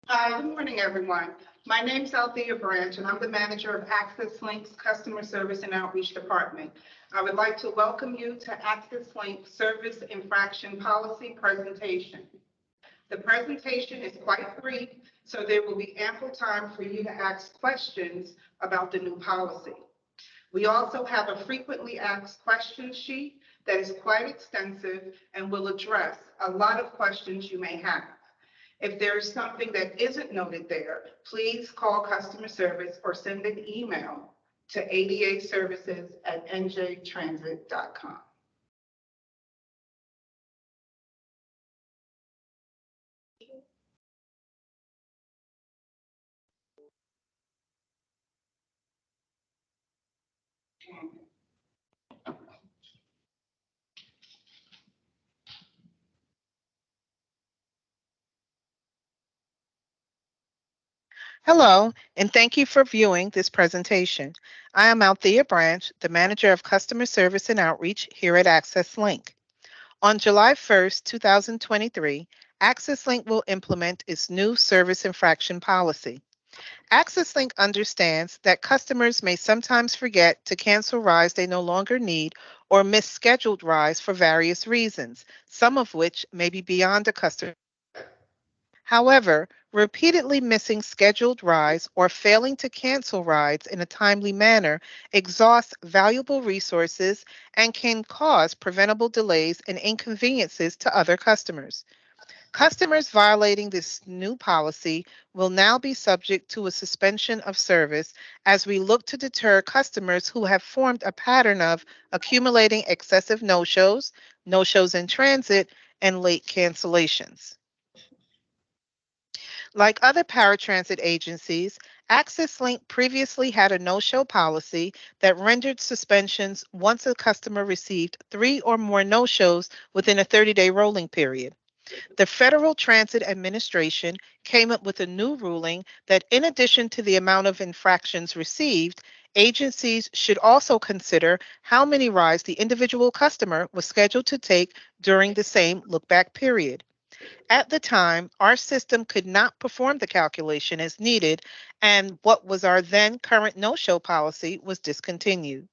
Hi, good morning, everyone. My name is Althea Branch, and I'm the manager of Access Link's Customer Service and Outreach Department. I would like to welcome you to Access Link Service Infraction Policy Presentation. The presentation is quite brief, so there will be ample time for you to ask questions about the new policy. We also have a frequently asked questions sheet that is quite extensive and will address a lot of questions you may have. If there is something that isn't noted there, please call customer service or send an email to adaservices@njtransit.com. Hello, and thank you for viewing this presentation. I am Althea Branch, the Manager of Customer Service and Outreach here at Access Link. On July 1st, 2023, Access Link will implement its new service infraction policy. Access Link understands that customers may sometimes forget to cancel rides they no longer need or miss scheduled rides for various reasons, some of which may be beyond a customer. However, repeatedly missing scheduled rides or failing to cancel rides in a timely manner exhausts valuable resources and can cause preventable delays and inconveniences to other customers. Customers violating this new policy will now be subject to a suspension of service as we look to deter customers who have formed a pattern of accumulating excessive no-shows, no-shows in transit, and late cancellations. Like other paratransit agencies, Access Link previously had a no-show policy that rendered suspensions once a customer received 3 or more no-shows within a 30-day rolling period. The Federal Transit Administration came up with a new ruling that in addition to the amount of infractions received, agencies should also consider how many rides the individual customer was scheduled to take during the same look-back period. At the time, our system could not perform the calculation as needed, and what was our then current no-show policy was discontinued.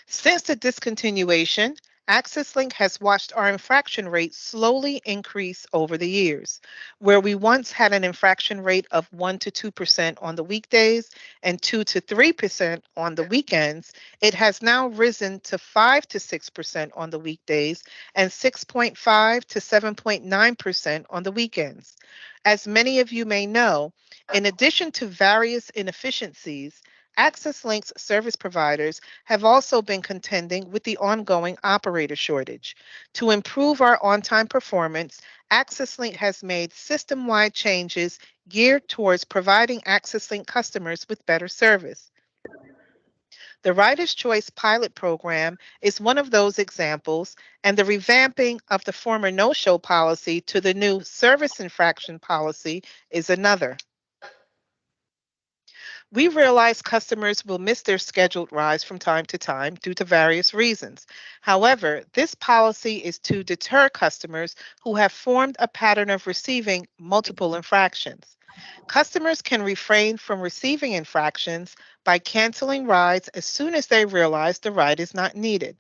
Since the discontinuation, AccessLink has watched our infraction rate slowly increase over the years. Where we once had an infraction rate of 1 to 2% on the weekdays and 2 to 3% on the weekends, it has now risen to 5 to 6% on the weekdays and 6.5 to 7.9% on the weekends. As many of you may know, in addition to various inefficiencies, AccessLink's service providers have also been contending with the ongoing operator shortage. To improve our on-time performance, AccessLink has made system-wide changes geared towards providing AccessLink customers with better service. The Rider's Choice pilot program is one of those examples, and the revamping of the former no-show policy to the new service infraction policy is another. We realize customers will miss their scheduled rides from time to time due to various reasons. However, this policy is to deter customers who have formed a pattern of receiving multiple infractions. Customers can refrain from receiving infractions by canceling rides as soon as they realize the ride is not needed.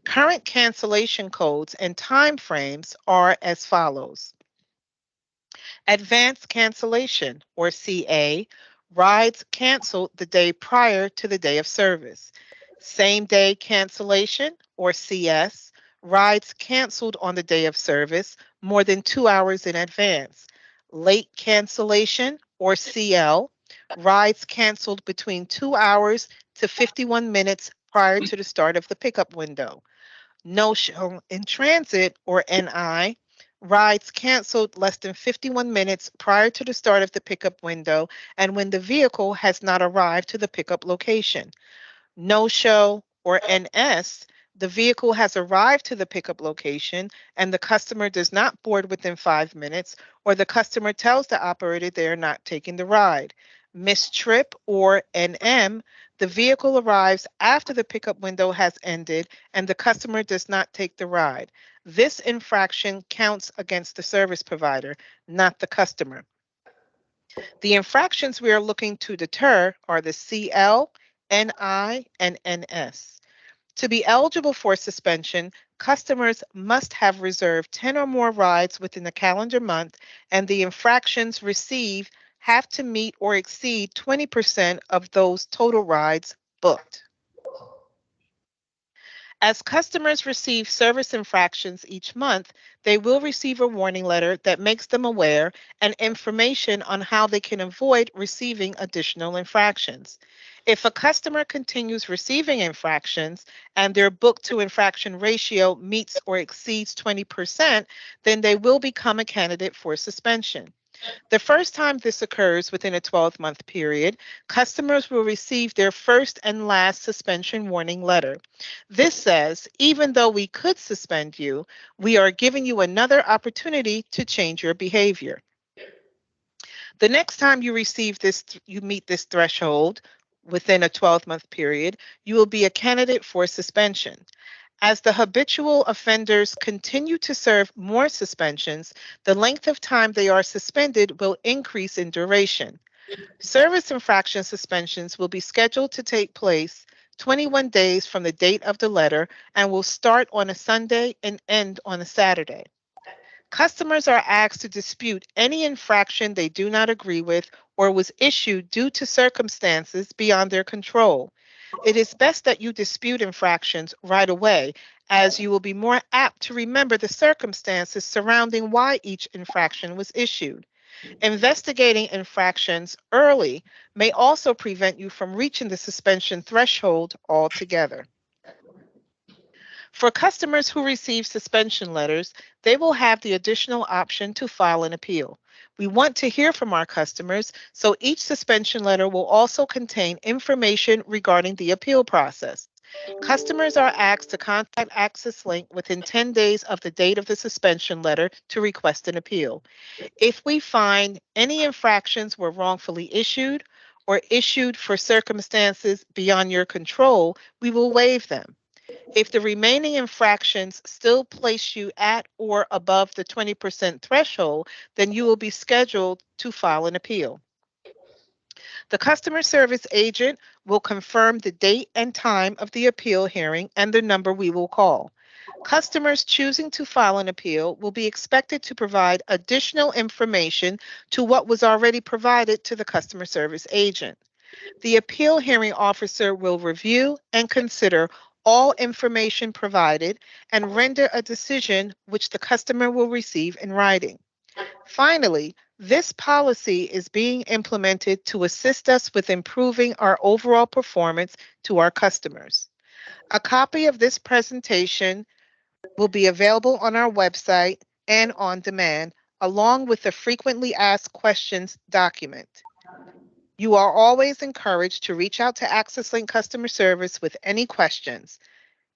Current cancellation codes and time frames are as follows. Advanced cancellation, or CA, rides canceled the day prior to the day of service. Same day cancellation, or CS, rides canceled on the day of service more than 2 hours in advance. Late cancellation, or CL, rides canceled between 2 hours to 51 minutes prior to the start of the pickup window. No show in transit, or NI, rides canceled less than 51 minutes prior to the start of the pickup window and when the vehicle has not arrived to the pickup location. No show, or NS, the vehicle has arrived to the pickup location and the customer does not board within 5 minutes, or the customer tells the operator they are not taking the ride. Missed trip, or NM, the vehicle arrives after the pickup window has ended and the customer does not take the ride. This infraction counts against the service provider, not the customer. The infractions we are looking to deter are the CL, NI, and NS. To be eligible for suspension, customers must have reserved 10 or more rides within the calendar month, and the infractions received have to meet or exceed 20% of those total rides booked. As customers receive service infractions each month, they will receive a warning letter that makes them aware and information on how they can avoid receiving additional infractions. If a customer continues receiving infractions and their book to infraction ratio meets or exceeds 20%, then they will become a candidate for suspension. The first time this occurs within a 12-month period, customers will receive their first and last suspension warning letter. This says, even though we could suspend you, we are giving you another opportunity to change your behavior. The next time you receive this, you meet this threshold within a 12-month period, you will be a candidate for suspension. As the habitual offenders continue to serve more suspensions, the length of time they are suspended will increase in duration. Service infraction suspensions will be scheduled to take place 21 days from the date of the letter and will start on a Sunday and end on a Saturday. Customers are asked to dispute any infraction they do not agree with or was issued due to circumstances beyond their control. It is best that you dispute infractions right away, as you will be more apt to remember the circumstances surrounding why each infraction was issued. Investigating infractions early may also prevent you from reaching the suspension threshold altogether. For customers who receive suspension letters, they will have the additional option to file an appeal. We want to hear from our customers, so each suspension letter will also contain information regarding the appeal process. Customers are asked to contact Access Link within 10 days of the date of the suspension letter to request an appeal. If we find any infractions were wrongfully issued or issued for circumstances beyond your control, we will waive them. If the remaining infractions still place you at or above the 20% threshold, then you will be scheduled to file an appeal. The customer service agent will confirm the date and time of the appeal hearing and the number we will call. Customers choosing to file an appeal will be expected to provide additional information to what was already provided to the customer service agent. The appeal hearing officer will review and consider all information provided and render a decision which the customer will receive in writing. Finally, this policy is being implemented to assist us with improving our overall performance to our customers. A copy of this presentation will be available on our website and on demand, along with the frequently asked questions document. You are always encouraged to reach out to AccessLink customer service with any questions.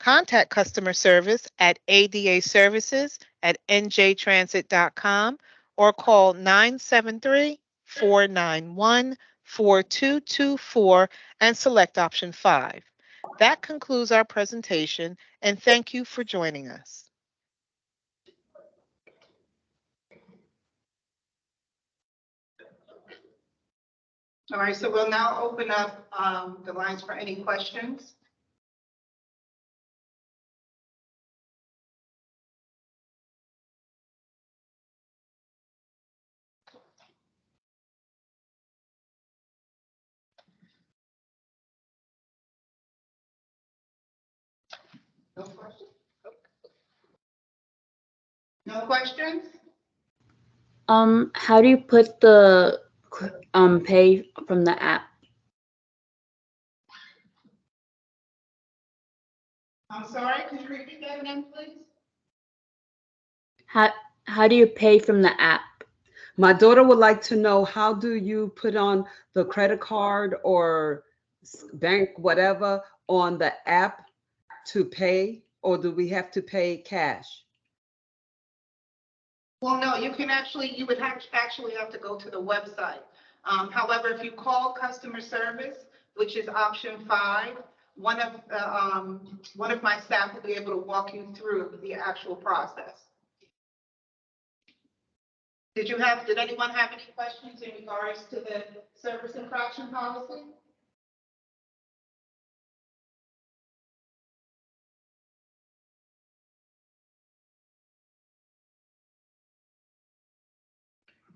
Contact customer service at adaservices@njtransit.com or call 973-491-4224 and select option 5. That concludes our presentation, and thank you for joining us. All right, so we'll now open up the lines for any questions. No questions? No questions? How do you put the pay from the app? I'm sorry, could you repeat that again, please? How do you pay from the app? My daughter would like to know, how do you put on the credit card or bank, whatever, on the app to pay, or do we have to pay cash? Well, no, you would actually have to go to the website. However, if you call customer service, which is option 5, one of my staff will be able to walk you through the actual process. Did anyone have any questions in regards to the service infraction policy?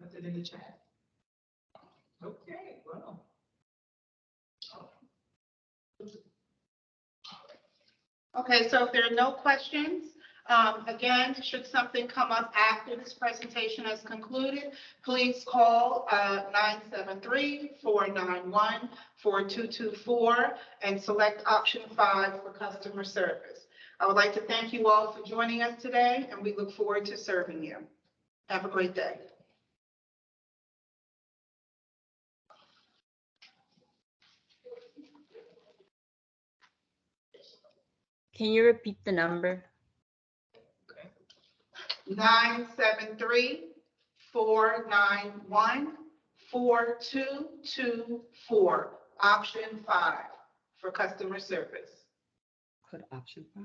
Put it in the chat. Okay, well. Okay, so if there are no questions, again, should something come up after this presentation has concluded, please call 973-491-4224 and select option 5 for customer service. I would like to thank you all for joining us today, and we look forward to serving you. Have a great day. Can you repeat the number? 973-491-4224, option 5 for customer service. Put option 5.